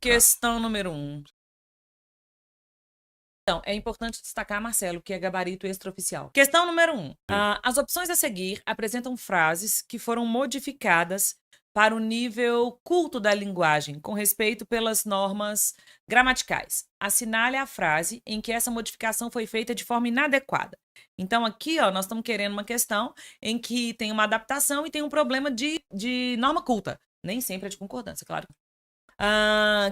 Questão número 1. Então, é importante destacar, Marcelo, que é gabarito extraoficial. Questão número 1. As opções a seguir apresentam frases que foram modificadas para o nível culto da linguagem, com respeito pelas normas gramaticais. Assinale a frase em que essa modificação foi feita de forma inadequada. Então, aqui, ó, nós estamos querendo uma questão em que tem uma adaptação e tem um problema de norma culta. Nem sempre é de concordância, claro.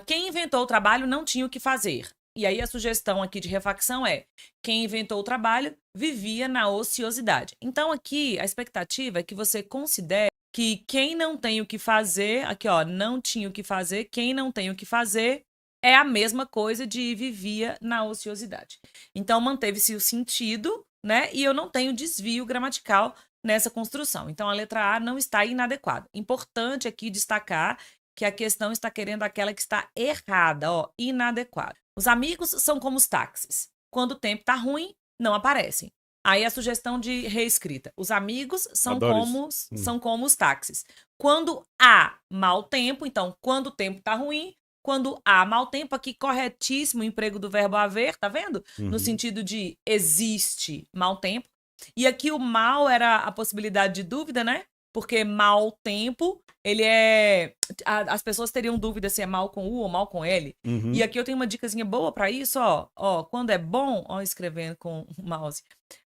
Quem inventou o trabalho não tinha o que fazer. E aí a sugestão aqui de refacção é: quem inventou o trabalho vivia na ociosidade. Então aqui a expectativa é que você considere que quem não tem o que fazer, aqui ó, não tinha o que fazer, quem não tem o que fazer é a mesma coisa de vivia na ociosidade. Então manteve-se o sentido, né? E eu não tenho desvio gramatical nessa construção. Então a letra A não está inadequada. Importante aqui destacar que a questão está querendo aquela que está errada, ó, inadequada. Os amigos são como os táxis. Quando o tempo tá ruim, não aparecem. Aí a sugestão de reescrita. Os amigos são como os táxis. Quando há mau tempo, então, quando o tempo tá ruim, quando há mau tempo, aqui corretíssimo o emprego do verbo haver, tá vendo? No sentido de existe mau tempo. E aqui o mal era a possibilidade de dúvida, né? Porque mau tempo, ele é... As pessoas teriam dúvida se é mal com U ou mal com L. E aqui eu tenho uma dicasinha boa para isso, ó. Ó, quando é bom, ó, escrevendo com o mouse.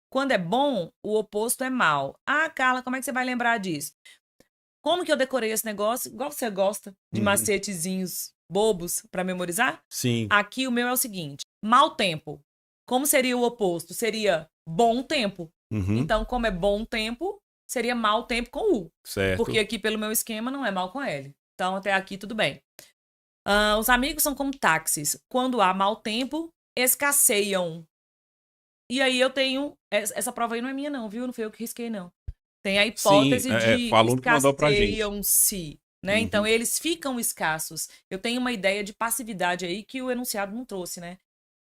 Quando é bom, o oposto é mal. Ah, Carla, como é que você vai lembrar disso? Como que eu decorei esse negócio? Igual você gosta de macetezinhos bobos para memorizar? Sim. Aqui o meu é o seguinte: mau tempo. Como seria o oposto? Seria bom tempo. Então, como é bom tempo, seria mau tempo com U. Certo. Porque aqui, pelo meu esquema, não é mal com L. Então, até aqui, tudo bem. Os amigos são como táxis. Quando há mau tempo, escasseiam. E aí eu tenho... Essa prova aí não é minha, não, viu? Não foi eu que risquei, não. Tem a hipótese de falando que mandou pra gente. escasseiam-se. Né? Então, eles ficam escassos. Eu tenho uma ideia de passividade aí que o enunciado não trouxe, né?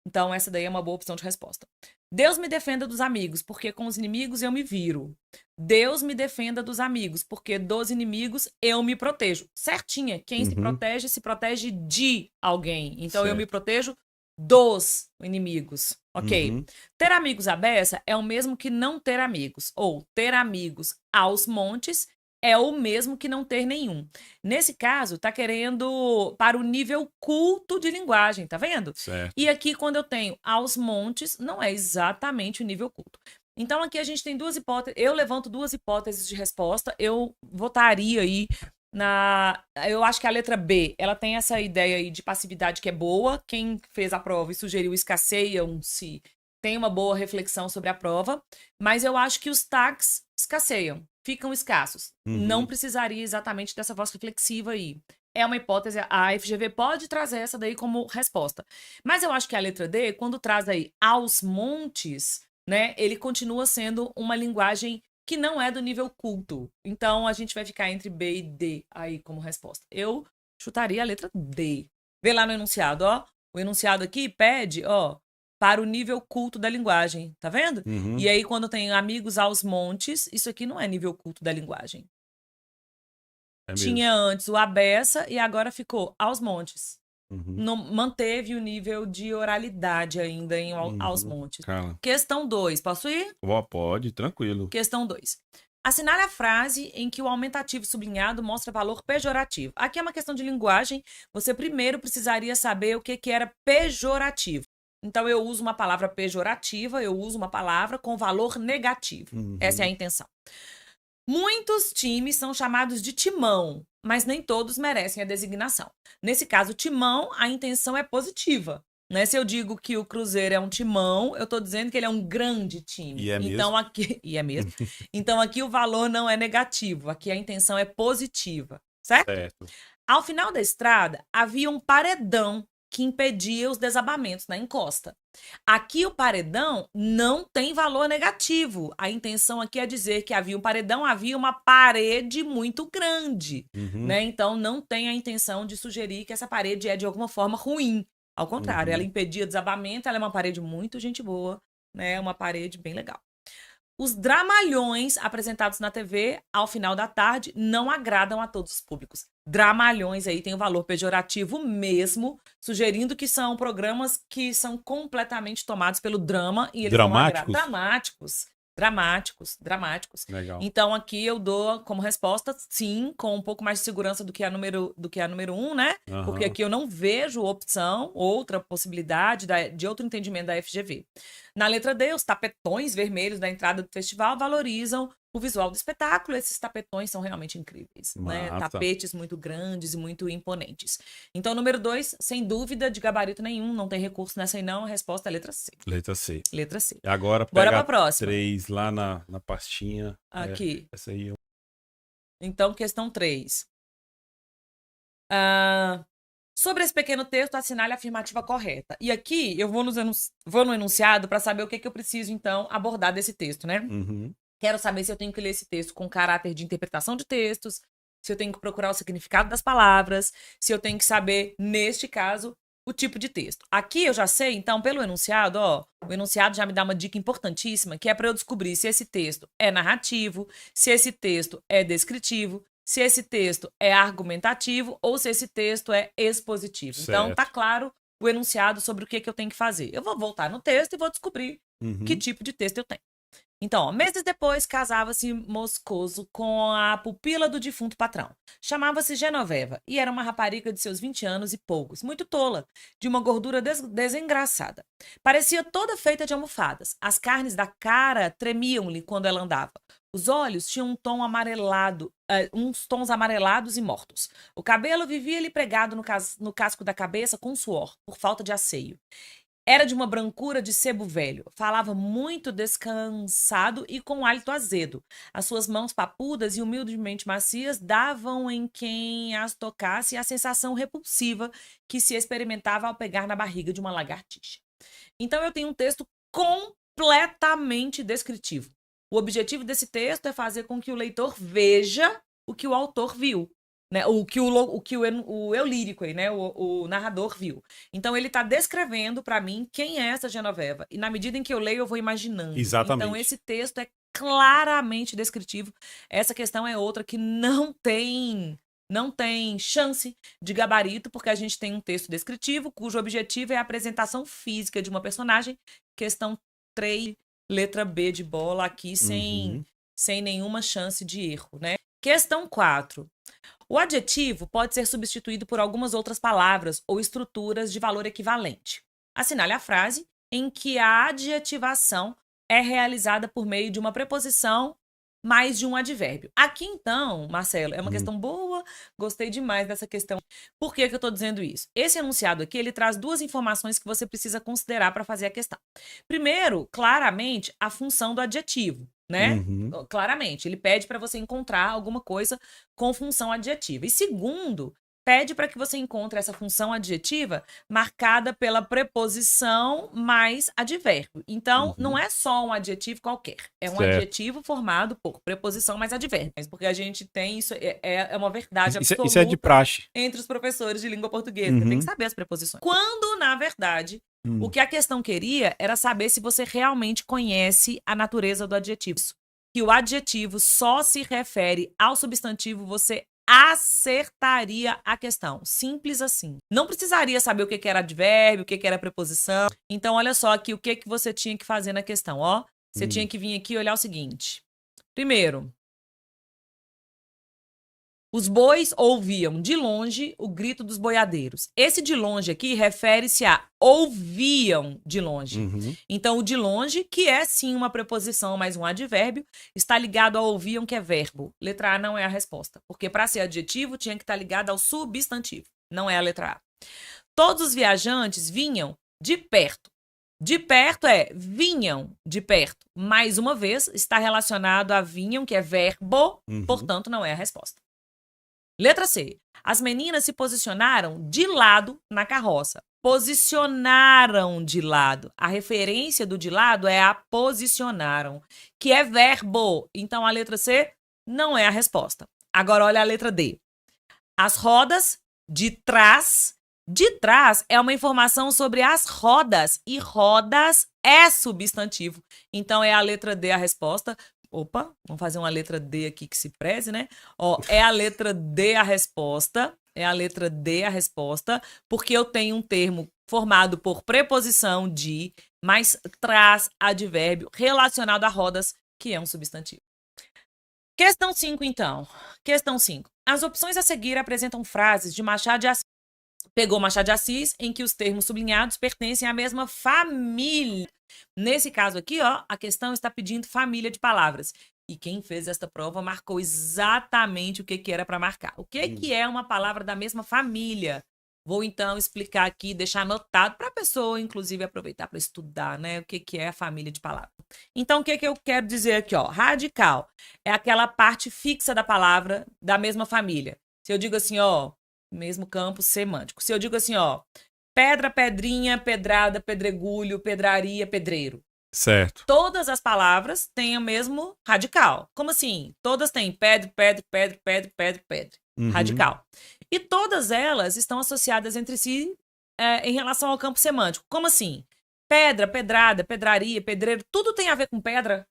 Então, essa daí é uma boa opção de resposta. Deus me defenda dos amigos, porque com os inimigos eu me viro. Deus me defenda dos amigos, porque dos inimigos eu me protejo. Certinha. Quem se protege de alguém. Então, eu me protejo dos inimigos. Ok. Ter amigos à beça é o mesmo que não ter amigos. Ou ter amigos aos montes é o mesmo que não ter nenhum. Nesse caso, tá querendo para o nível culto de linguagem, tá vendo? Certo. E aqui, quando eu tenho aos montes, não é exatamente o nível culto. Então, aqui a gente tem duas hipóteses. Eu levanto duas hipóteses de resposta. Eu votaria aí na... Eu acho que a letra B, ela tem essa ideia aí de passividade que é boa. Quem fez a prova e sugeriu escasseiam-se tem uma boa reflexão sobre a prova. Mas eu acho que os tags escasseiam, ficam escassos. Não precisaria exatamente dessa voz reflexiva aí. É uma hipótese, a FGV pode trazer essa daí como resposta. Mas eu acho que a letra D, quando traz aí aos montes, né, ele continua sendo uma linguagem que não é do nível culto. Então, a gente vai ficar entre B e D aí como resposta. Eu chutaria a letra D. Vê lá no enunciado, ó. O enunciado aqui pede, ó, para o nível culto da linguagem, tá vendo? E aí, quando tem amigos aos montes, isso aqui não é nível culto da linguagem. Tinha antes o abessa e agora ficou aos montes. Não, manteve o nível de oralidade ainda em aos montes. Carla. Questão 2, posso ir? Pode, tranquilo. Questão 2. Assinale a frase em que o aumentativo sublinhado mostra valor pejorativo. Aqui é uma questão de linguagem. Você primeiro precisaria saber o que era pejorativo. Então, eu uso uma palavra pejorativa, eu uso uma palavra com valor negativo. Essa é a intenção. Muitos times são chamados de timão, mas nem todos merecem a designação. Nesse caso, timão, a intenção é positiva. Né? Se eu digo que o Cruzeiro é um timão, eu estou dizendo que ele é um grande time. E é mesmo. Então, aqui... E é mesmo. Então, aqui o valor não é negativo. Aqui a intenção é positiva. Certo? Ao final da estrada, havia um paredão que impedia os desabamentos na encosta. Aqui o paredão não tem valor negativo. A intenção aqui é dizer que havia um paredão, havia uma parede muito grande. Né? Então, não tem a intenção de sugerir que essa parede é de alguma forma ruim. Ao contrário, ela impedia desabamento, ela é uma parede muito gente boa, né? Uma parede bem legal. Os dramalhões apresentados na TV ao final da tarde não agradam a todos os públicos. dramalhões aí, tem o valor pejorativo mesmo, sugerindo que são programas que são completamente tomados pelo drama e eles Dramáticos? Dramáticos. Legal. Então aqui eu dou como resposta sim, com um pouco mais de segurança do que a número 1, né? Porque aqui eu não vejo opção, outra possibilidade de outro entendimento da FGV. Na letra D, os tapetões vermelhos da entrada do festival valorizam o visual do espetáculo. Esses tapetões são realmente incríveis, né? Tapetes muito grandes e muito imponentes. Então, número 2, sem dúvida, de gabarito nenhum, não tem recurso nessa aí não, a resposta é letra C. Letra C. Letra C. E agora bora pega pra próxima. 3 lá na pastinha. Aqui. Essa aí eu... Então, questão 3. Sobre esse pequeno texto, assinale a afirmativa correta. E aqui eu vou no enunciado para saber o que eu preciso, então, abordar desse texto, né? Quero saber se eu tenho que ler esse texto com caráter de interpretação de textos, se eu tenho que procurar o significado das palavras, se eu tenho que saber, neste caso, o tipo de texto. Aqui eu já sei, então, pelo enunciado, o enunciado já me dá uma dica importantíssima, que é para eu descobrir se esse texto é narrativo, se esse texto é descritivo, se esse texto é argumentativo ou se esse texto é expositivo. Certo. Então, tá claro o enunciado sobre o que eu tenho que fazer. Eu vou voltar no texto e vou descobrir que tipo de texto eu tenho. Então, meses depois, casava-se Moscoso com a pupila do defunto patrão. Chamava-se Genoveva e era uma rapariga de seus 20 anos e poucos, muito tola, de uma gordura desengraçada. Parecia toda feita de almofadas. As carnes da cara tremiam-lhe quando ela andava. Os olhos tinham um tom amarelado, uns tons amarelados e mortos. O cabelo vivia-lhe pregado no casco da cabeça com suor, por falta de asseio. Era de uma brancura de sebo velho. Falava muito descansado e com um hálito azedo. As suas mãos papudas e humildemente macias davam em quem as tocasse a sensação repulsiva que se experimentava ao pegar na barriga de uma lagartixa. Então eu tenho um texto completamente descritivo. O objetivo desse texto é fazer com que o leitor veja o que o autor viu. Né, o que o eu lírico aí, né, o narrador viu. Então ele está descrevendo para mim quem é essa Genoveva. E na medida em que eu leio, eu vou imaginando. Exatamente. Então esse texto é claramente descritivo. Essa questão é outra que não tem chance de gabarito, porque a gente tem um texto descritivo, cujo objetivo é a apresentação física de uma personagem. Questão 3, letra B de bola, aqui sem nenhuma chance de erro, né? Questão 4. O adjetivo pode ser substituído por algumas outras palavras ou estruturas de valor equivalente. Assinale a frase em que a adjetivação é realizada por meio de uma preposição mais de um advérbio. Aqui, então, Marcelo, é uma questão boa, gostei demais dessa questão. Por que eu estou dizendo isso? Esse enunciado aqui, ele traz duas informações que você precisa considerar para fazer a questão. Primeiro, claramente, a função do adjetivo. Né? Claramente, ele pede para você encontrar alguma coisa com função adjetiva. E segundo, pede para que você encontre essa função adjetiva marcada pela preposição mais advérbio. Então, não é só um adjetivo qualquer. É um adjetivo formado por preposição mais advérbio. Porque a gente tem isso, é uma verdade absoluta. Isso é de praxe. Entre os professores de língua portuguesa. Você tem que saber as preposições. Quando, na verdade... O que a questão queria era saber se você realmente conhece a natureza do adjetivo. Que o adjetivo só se refere ao substantivo, você acertaria a questão. Simples assim. Não precisaria saber o que era advérbio, o que era preposição. Então, olha só aqui o que você tinha que fazer na questão. Você tinha que vir aqui e olhar o seguinte. Primeiro, os bois ouviam de longe o grito dos boiadeiros. Esse de longe aqui refere-se a ouviam de longe. Então, o de longe, que é sim uma preposição mais um advérbio, está ligado ao ouviam, que é verbo. Letra A não é a resposta, porque para ser adjetivo tinha que estar ligado ao substantivo. Não é a letra A. Todos os viajantes vinham de perto. De perto é vinham de perto. Mais uma vez, está relacionado a vinham, que é verbo, portanto, não é a resposta. Letra C. As meninas se posicionaram de lado na carroça. Posicionaram de lado. A referência do de lado é a posicionaram, que é verbo. Então, a letra C não é a resposta. Agora, olha a letra D. As rodas de trás. De trás é uma informação sobre as rodas. E rodas é substantivo. Então, é a letra D a resposta. Opa, vamos fazer uma letra D aqui que se preze, né? Ó, é a letra D a resposta. É a letra D a resposta, porque eu tenho um termo formado por preposição de, mas traz advérbio relacionado a rodas, que é um substantivo. Questão 5, então. Questão 5. As opções a seguir apresentam frases de Machado de Assis. Pegou Machado de Assis, em que os termos sublinhados pertencem à mesma família. Nesse caso aqui, ó, a questão está pedindo família de palavras. E quem fez esta prova marcou exatamente o que era para marcar. O que é uma palavra da mesma família? Vou então explicar aqui, deixar anotado para a pessoa, inclusive, aproveitar para estudar, né? O que é a família de palavras. Então, o que eu quero dizer aqui, ó? Radical é aquela parte fixa da palavra da mesma família. Se eu digo assim, ó, mesmo campo semântico. Se eu digo assim, ó, pedra, pedrinha, pedrada, pedregulho, pedraria, pedreiro. Certo. Todas as palavras têm o mesmo radical. Como assim? Todas têm pedra, pedra, pedra, pedra, pedra, pedra. Radical. E todas elas estão associadas entre si em relação ao campo semântico. Como assim? Pedra, pedrada, pedraria, pedreiro, tudo tem a ver com pedra,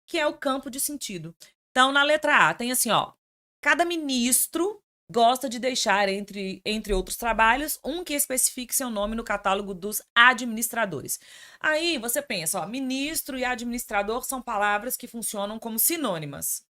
que é o campo de sentido. Então, na letra A, tem assim, ó. Cada ministro gosta de deixar, entre outros trabalhos, um que especifique seu nome no catálogo dos administradores. Aí você pensa, ó, ministro e administrador são palavras que funcionam como sinônimas.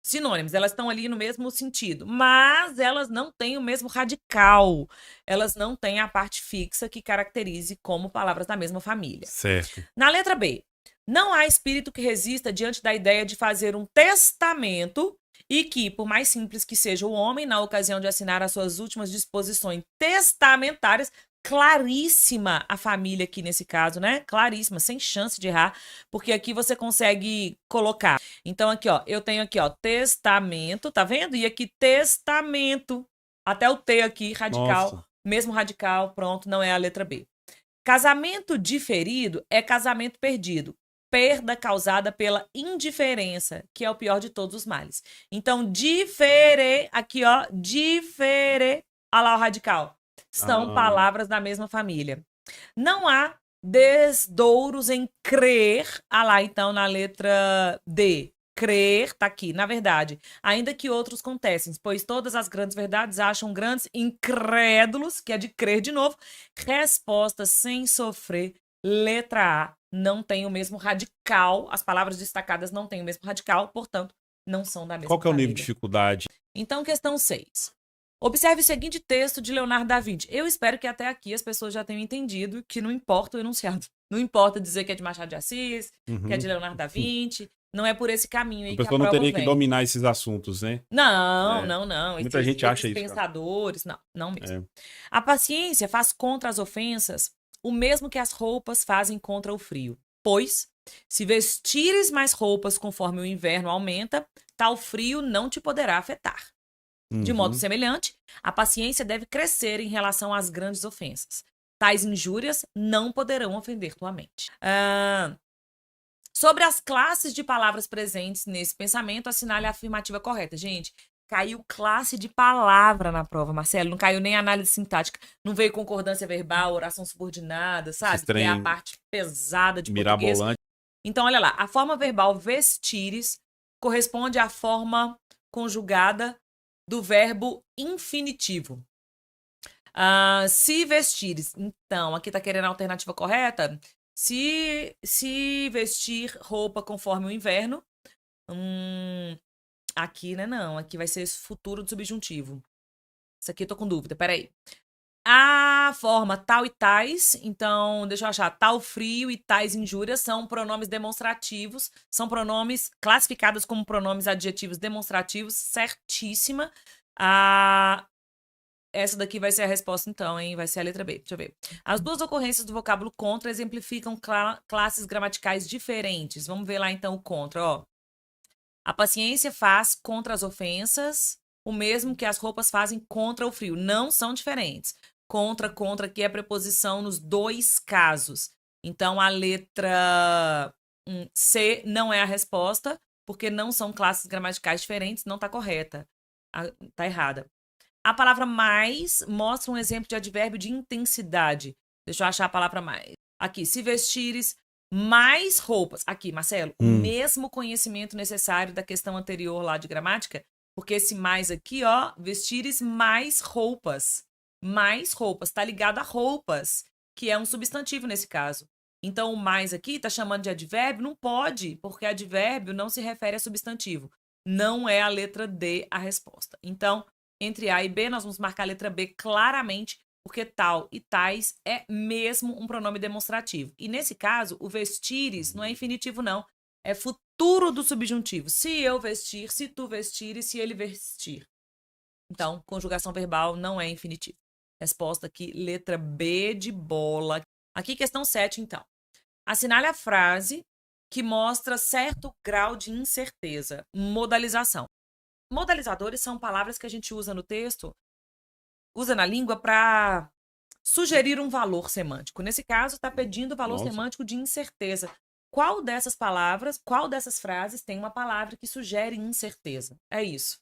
Sinônimos, elas estão ali no mesmo sentido, mas elas não têm o mesmo radical. Elas não têm a parte fixa que caracterize como palavras da mesma família. Certo. Na letra B, não há espírito que resista diante da ideia de fazer um testamento e que, por mais simples que seja o homem, na ocasião de assinar as suas últimas disposições testamentárias, claríssima a família aqui nesse caso, né? Claríssima, sem chance de errar, porque aqui você consegue colocar. Então aqui, ó, eu tenho aqui, ó, testamento, tá vendo? E aqui testamento, até o T aqui, radical, Nossa. mesmo radical, pronto, não é a letra B. Casamento diferido é casamento perdido. Perda causada pela indiferença, que é o pior de todos os males. Então, aqui ó, olha lá o radical. São palavras da mesma família. Não há desdouros em crer, lá então na letra D. Crer, tá aqui, na verdade, ainda que outros contestem, pois todas as grandes verdades acham grandes incrédulos, que é de crer de novo, respostas sem sofrer, letra A, não tem o mesmo radical, as palavras destacadas não têm o mesmo radical, portanto, não são da mesma Qual que é o nível família. de dificuldade? Então, questão 6. Observe o seguinte texto de Leonardo da Vinci. Eu espero que até aqui as pessoas já tenham entendido que não importa o enunciado. Não importa dizer que é de Machado de Assis, que é de Leonardo da Vinci. Não é por esse caminho aí A que a pessoa prova não teria vem. que dominar esses assuntos, né? Não, É. não. Muita gente acha esses isso, cara. pensadores, não mesmo. É. A paciência faz contra as ofensas o mesmo que as roupas fazem contra o frio. Pois, se vestires mais roupas conforme o inverno aumenta, tal frio não te poderá afetar. De modo semelhante, a paciência deve crescer em relação às grandes ofensas. Tais injúrias não poderão ofender tua mente. Sobre as classes de palavras presentes nesse pensamento, assinale a afirmativa correta. Gente, caiu classe de palavra na prova, Marcelo. Não caiu nem análise sintática. Não veio concordância verbal, oração subordinada, sabe? Que é a parte pesada de português. Mirabolante. Então, olha lá. A forma verbal vestires corresponde à forma conjugada do verbo infinitivo. Se vestires. Então, aqui tá querendo a alternativa correta. Se vestir roupa conforme o inverno. Aqui, né? Não. Aqui vai ser esse futuro do subjuntivo. Isso aqui eu tô com dúvida. Peraí. A forma tal e tais. Então, deixa eu achar. Tal frio e tais injúrias são pronomes demonstrativos. São pronomes classificados como pronomes adjetivos demonstrativos. Certíssima. Essa daqui vai ser a resposta, então, hein? Vai ser a letra B. Deixa eu ver. As duas ocorrências do vocábulo contra exemplificam classes gramaticais diferentes. Vamos ver lá, então, o contra, ó. A paciência faz contra as ofensas o mesmo que as roupas fazem contra o frio. Não são diferentes. Contra, aqui é preposição nos dois casos. Então, a letra C não é a resposta, porque não são classes gramaticais diferentes, não está correta. Está errada. A palavra mais mostra um exemplo de advérbio de intensidade. Deixa eu achar a palavra mais. Aqui, se vestires mais roupas. Aqui, Marcelo, o Hum. mesmo conhecimento necessário da questão anterior lá de gramática, porque esse mais aqui, ó, vestires mais roupas. Mais roupas, tá ligado a roupas, que é um substantivo nesse caso. Então, o mais aqui tá chamando de advérbio? Não pode, porque advérbio não se refere a substantivo. Não é a letra D a resposta. Então, entre A e B, nós vamos marcar a letra B claramente, porque tal e tais é mesmo um pronome demonstrativo. E nesse caso, o vestires não é infinitivo, não. É futuro do subjuntivo. Se eu vestir, se tu vestires, se ele vestir. Então, conjugação verbal não é infinitivo. Resposta aqui, letra B de bola. Aqui, questão 7, então. Assinale a frase que mostra certo grau de incerteza. Modalização. Modalizadores são palavras que a gente usa no texto, usa na língua para sugerir um valor semântico. Nesse caso, está pedindo valor semântico de incerteza. Qual dessas palavras, qual dessas frases tem uma palavra que sugere incerteza? É isso.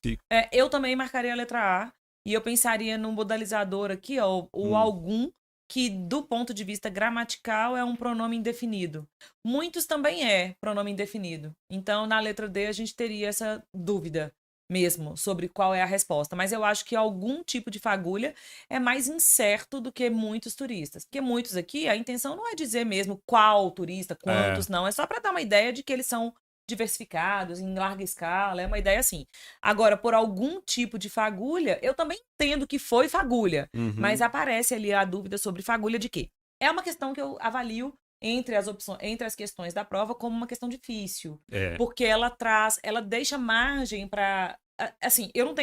Eu também marcaria a letra A e eu pensaria no modalizador aqui, ó, o algum, que do ponto de vista gramatical é um pronome indefinido. Muitos também é pronome indefinido. Então, na letra D, a gente teria essa dúvida mesmo sobre qual é a resposta. Mas eu acho que algum tipo de fagulha é mais incerto do que muitos turistas. Porque muitos aqui, a intenção não é dizer mesmo qual turista, quantos não. É só para dar uma ideia de que eles são diversificados, em larga escala. É uma ideia assim. Agora, por algum tipo de fagulha, eu também entendo que foi fagulha. Mas aparece ali a dúvida sobre fagulha de quê? É uma questão que eu avalio entre as opções, entre as questões da prova como uma questão difícil, porque ela deixa margem para, assim, eu não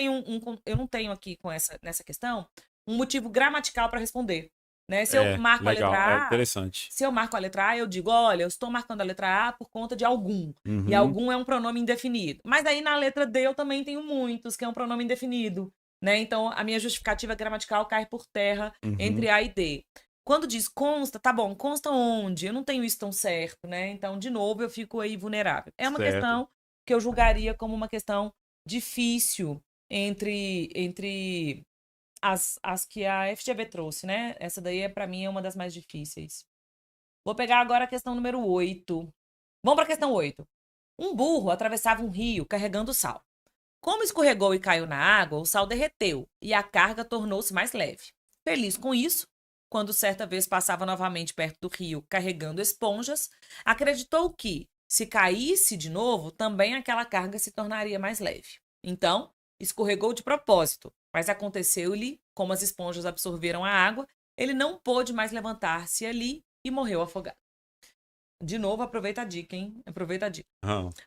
tenho aqui nessa questão um motivo gramatical para responder, né? Se eu marco legal, a letra A, interessante. se eu marco a letra A, eu digo, olha, eu estou marcando a letra A por conta de algum, e algum é um pronome indefinido. Mas aí na letra D eu também tenho muitos, que é um pronome indefinido, né? Então a minha justificativa gramatical cai por terra entre A e D. Quando diz consta, tá bom, consta onde? Eu não tenho isso tão certo, né? Então, de novo, eu fico aí vulnerável. É uma questão que eu julgaria como uma questão difícil entre as que a FGV trouxe, né? Essa daí, para mim, é uma das mais difíceis. Vou pegar agora a questão número 8. Vamos para a questão 8. Um burro atravessava um rio carregando sal. Como escorregou e caiu na água, o sal derreteu e a carga tornou-se mais leve. Feliz com isso, quando certa vez passava novamente perto do rio carregando esponjas, acreditou que, se caísse de novo, também aquela carga se tornaria mais leve. Então, escorregou de propósito, mas aconteceu-lhe, como as esponjas absorveram a água, ele não pôde mais levantar-se ali e morreu afogado. De novo, aproveita a dica, hein? Aproveita a dica.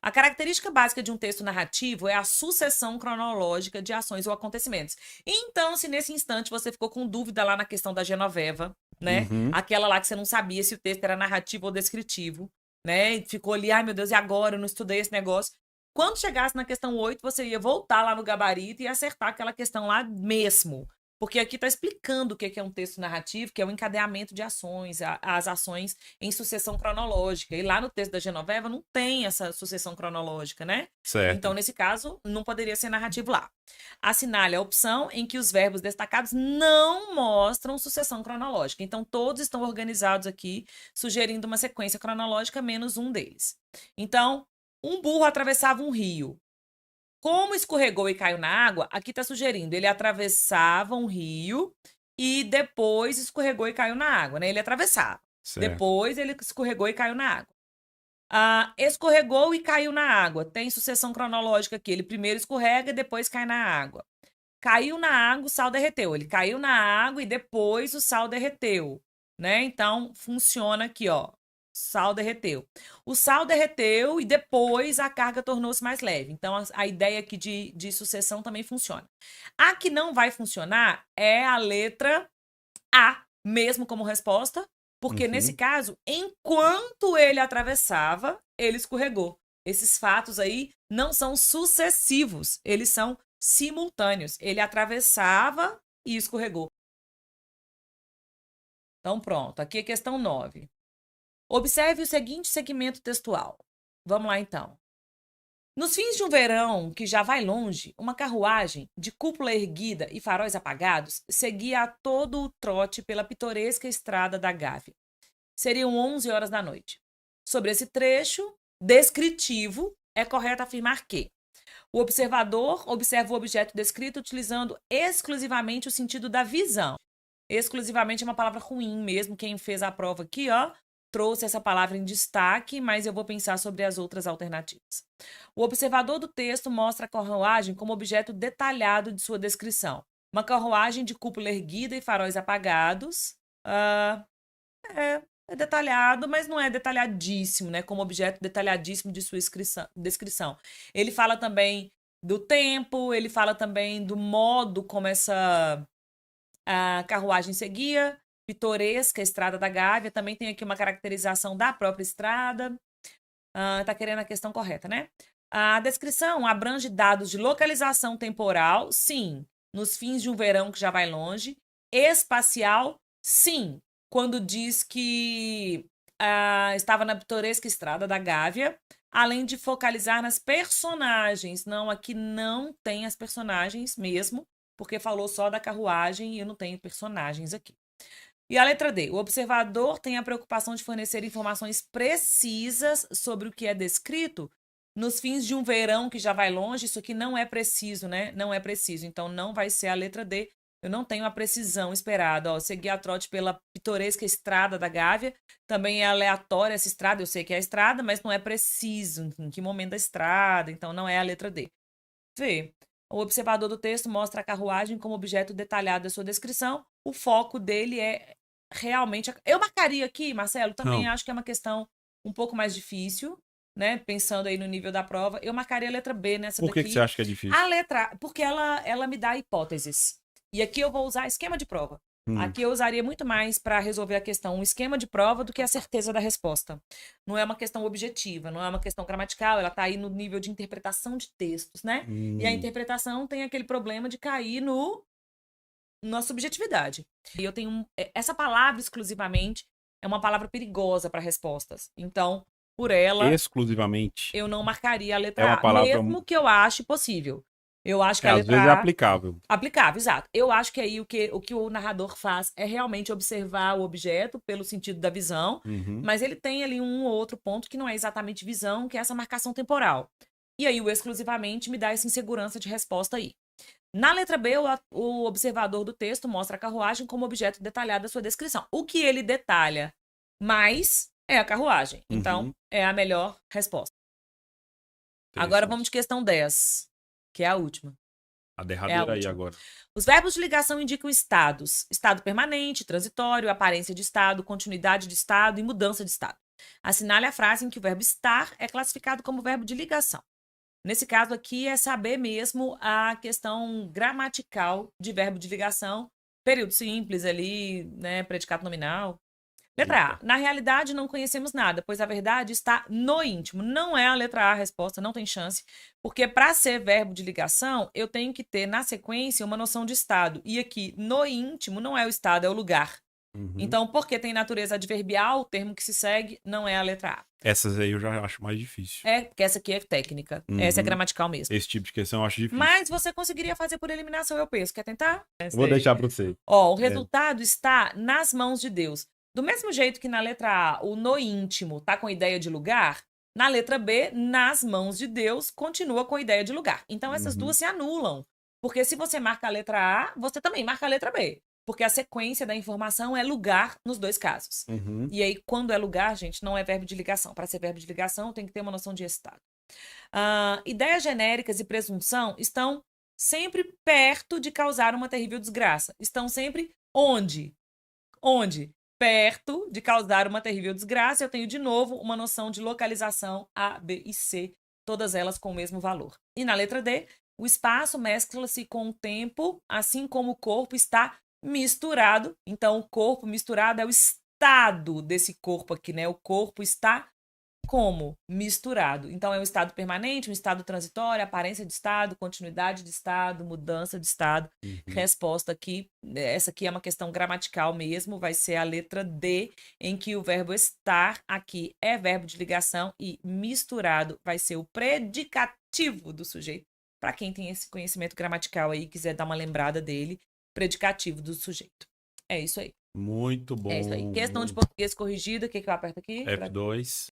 A característica básica de um texto narrativo é a sucessão cronológica de ações ou acontecimentos. Então, se nesse instante você ficou com dúvida lá na questão da Genoveva, né? Aquela lá que você não sabia se o texto era narrativo ou descritivo, né? E ficou ali, ai meu Deus, e agora? Eu não estudei esse negócio. Quando chegasse na questão 8, você ia voltar lá no gabarito e acertar aquela questão lá mesmo. Porque aqui está explicando o que é um texto narrativo, que é o encadeamento de ações, as ações em sucessão cronológica. E lá no texto da Genoveva não tem essa sucessão cronológica, né? Certo. Então, nesse caso, não poderia ser narrativo lá. Assinale a opção em que os verbos destacados não mostram sucessão cronológica. Então, todos estão organizados aqui, sugerindo uma sequência cronológica, menos um deles. Então, um burro atravessava um rio. Como escorregou e caiu na água, aqui está sugerindo, ele atravessava um rio e depois escorregou e caiu na água, né? Ele atravessava. Certo. Depois ele escorregou e caiu na água. Escorregou e caiu na água. Tem sucessão cronológica aqui. Ele primeiro escorrega e depois cai na água. Caiu na água, o sal derreteu. Ele caiu na água e depois o sal derreteu, né? Então, funciona aqui, ó. Sal derreteu. O sal derreteu e depois a carga tornou-se mais leve. Então, a ideia aqui de sucessão também funciona. A que não vai funcionar é a letra A, mesmo como resposta, porque nesse caso, enquanto ele atravessava, ele escorregou. Esses fatos aí não são sucessivos, eles são simultâneos. Ele atravessava e escorregou. Então, pronto. Aqui é questão 9. Observe o seguinte segmento textual. Vamos lá, então. Nos fins de um verão que já vai longe, uma carruagem de cúpula erguida e faróis apagados seguia a todo o trote pela pitoresca estrada da Gávea. Seriam 11 horas da noite. Sobre esse trecho descritivo, é correto afirmar que o observador observa o objeto descrito utilizando exclusivamente o sentido da visão. Exclusivamente é uma palavra ruim mesmo. Quem fez a prova aqui, ó, trouxe essa palavra em destaque, mas eu vou pensar sobre as outras alternativas. O observador do texto mostra a carruagem como objeto detalhado de sua descrição. Uma carruagem de cúpula erguida e faróis apagados. É detalhado, mas não é detalhadíssimo, né? Como objeto detalhadíssimo de sua descrição. Ele fala também do tempo, ele fala também do modo como essa a carruagem seguia, pitoresca, a Estrada da Gávea. Também tem aqui uma caracterização da própria estrada. Tá querendo a questão correta, né? A descrição abrange dados de localização temporal, sim, nos fins de um verão que já vai longe. Espacial, sim, quando diz que estava na pitoresca Estrada da Gávea, além de focalizar nas personagens. Não, aqui não tem as personagens mesmo, porque falou só da carruagem e eu não tenho personagens aqui. E a letra D. O observador tem a preocupação de fornecer informações precisas sobre o que é descrito nos fins de um verão que já vai longe. Isso aqui não é preciso, né? Não é preciso. Então, não vai ser a letra D. Eu não tenho a precisão esperada. Ó, seguir a trote pela pitoresca Estrada da Gávea. Também é aleatória essa estrada. Eu sei que é a estrada, mas não é preciso em que momento da estrada. Então, não é a letra D. V. O observador do texto mostra a carruagem como objeto detalhado da sua descrição. O foco dele é realmente... Eu marcaria aqui, Marcelo, também Não. acho que é uma questão um pouco mais difícil, né? Pensando aí no nível da prova. Eu marcaria a letra B nessa Por que daqui. você acha que é difícil? A letra A, porque ela me dá hipóteses. E aqui eu vou usar esquema de prova. Aqui eu usaria muito mais para resolver a questão um esquema de prova do que a certeza da resposta. Não é uma questão objetiva, não é uma questão gramatical, ela está aí no nível de interpretação de textos, né? E a interpretação tem aquele problema de cair na subjetividade. E eu tenho essa palavra exclusivamente é uma palavra perigosa para respostas. Então, por ela, Exclusivamente. eu não marcaria a letra É uma A, palavra mesmo que eu ache possível. Eu acho que a às letra vezes é A aplicável. aplicável, exato. Eu acho que aí o que o narrador faz é realmente observar o objeto pelo sentido da visão, mas ele tem ali um ou outro ponto que não é exatamente visão, que é essa marcação temporal. E aí o exclusivamente me dá essa insegurança de resposta aí. Na letra B, o observador do texto mostra a carruagem como objeto detalhado da sua descrição. O que ele detalha mais é a carruagem. Então, é a melhor resposta. Agora vamos de questão 10, que é a última. A derradeira aí última. agora. Os verbos de ligação indicam estados. Estado permanente, transitório, aparência de estado, continuidade de estado e mudança de estado. Assinale a frase em que o verbo estar é classificado como verbo de ligação. Nesse caso aqui é saber mesmo a questão gramatical de verbo de ligação, período simples ali, né, predicado nominal. Letra A. Na realidade, não conhecemos nada, pois a verdade está no íntimo. Não é a letra A a resposta, não tem chance. Porque para ser verbo de ligação, eu tenho que ter na sequência uma noção de estado. E aqui, no íntimo, não é o estado, é o lugar. Então, porque tem natureza adverbial, o termo que se segue não é a letra A. Essas aí eu já acho mais difícil. Porque essa aqui é técnica. Essa é gramatical mesmo. Esse tipo de questão eu acho difícil. Mas você conseguiria fazer por eliminação, eu penso. Quer tentar? Vou deixar para você. Ó, o resultado está nas mãos de Deus. Do mesmo jeito que na letra A, o no íntimo tá com ideia de lugar, na letra B, nas mãos de Deus, continua com ideia de lugar. Então, essas duas se anulam. Porque se você marca a letra A, você também marca a letra B. Porque a sequência da informação é lugar nos dois casos. E aí, quando é lugar, gente, não é verbo de ligação. Para ser verbo de ligação, tem que ter uma noção de estado. Ideias genéricas e presunção estão sempre perto de causar uma terrível desgraça. Estão sempre onde? Onde? Perto de causar uma terrível desgraça. Eu tenho, de novo, uma noção de localização A, B e C, todas elas com o mesmo valor. E na letra D, o espaço mescla-se com o tempo, assim como o corpo está misturado. Então, o corpo misturado é o estado desse corpo aqui, né? O corpo está como? Misturado. Então, é um estado permanente, um estado transitório, aparência de estado, continuidade de estado, mudança de estado. Resposta aqui, essa aqui é uma questão gramatical mesmo, vai ser a letra D, em que o verbo estar aqui é verbo de ligação e misturado vai ser o predicativo do sujeito. Para quem tem esse conhecimento gramatical aí, quiser dar uma lembrada dele, predicativo do sujeito. É isso aí. Muito bom. É isso aí. Questão de português corrigida, o que eu aperto aqui? F2.